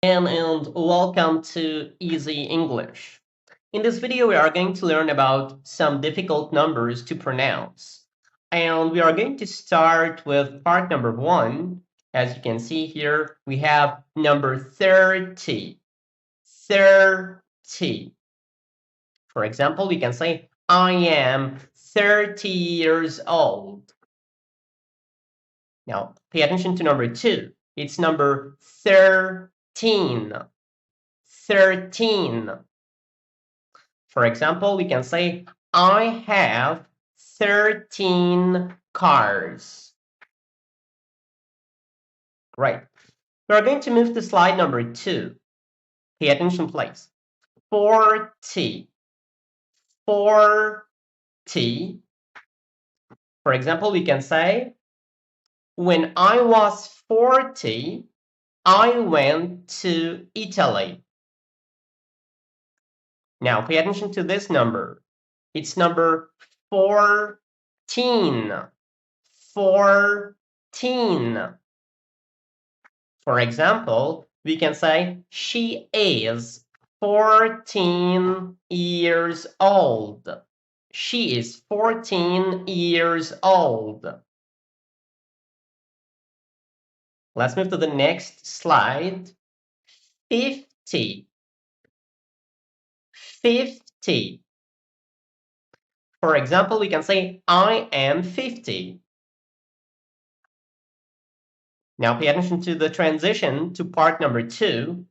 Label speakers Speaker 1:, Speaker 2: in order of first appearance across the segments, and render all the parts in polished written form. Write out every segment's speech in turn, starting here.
Speaker 1: And welcome to Easy English. In this video, we are going to learn about some difficult numbers to pronounce. And we are going to start with part number 1. As you can see here, we have number 30. 30. For example, we can say, I am 30 years old. Now, pay attention to number 2. It's number 13. 13. For example, we can say, I have 13 cars. Great. We're going to move to slide number 2. Pay attention, please. 40. 40. For example, we can say, when I was 40, I went to Italy. Now, pay attention to this number. It's number 14. 14. For example, we can say, she is 14 years old. She is 14 years old. Let's move to the next slide. 50. 50. For example, we can say, I am 50. Now pay attention to the transition to part number 2.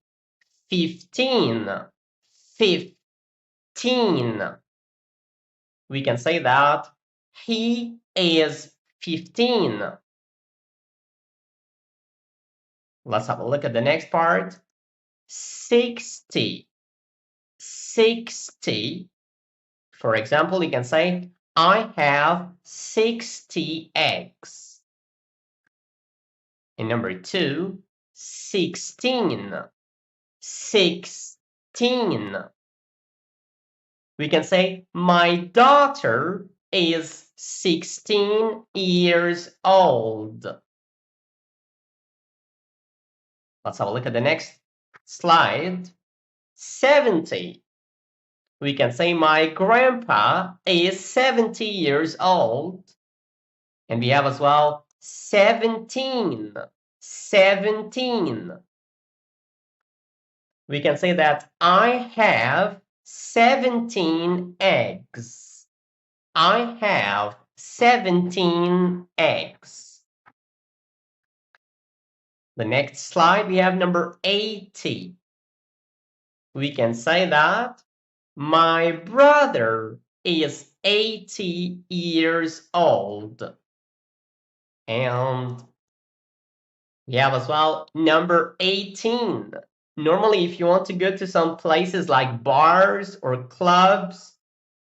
Speaker 1: 15. 15. We can say that he is 15. Let's have a look at the next part. 60. 60. For example, we can say, I have 60 eggs. And number 2, 16. 16. We can say, my daughter is 16 years old. Let's have a look at the next slide. 70. We can say, my grandpa is 70 years old. And we have as well 17. 17. We can say that I have 17 eggs. I have 17 eggs. The next slide, we have number 80. We can say that my brother is 80 years old. And we have as well number 18. Normally, if you want to go to some places like bars or clubs,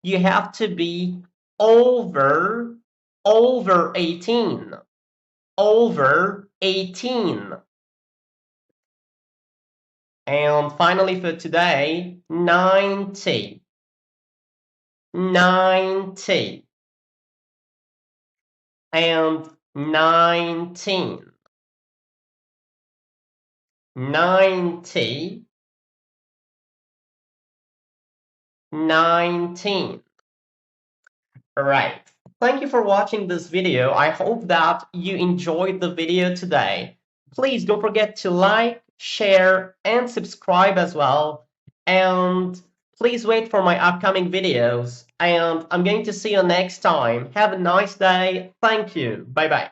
Speaker 1: you have to be over 18. Over 18. And finally for today, 90. 90. And 19. 90. 19. All right. Thank you for watching this video. I hope that you enjoyed the video today. Please don't forget to like, share, and subscribe as well. And please wait for my upcoming videos. And I'm going to see you next time. Have a nice day. Thank you. Bye-bye.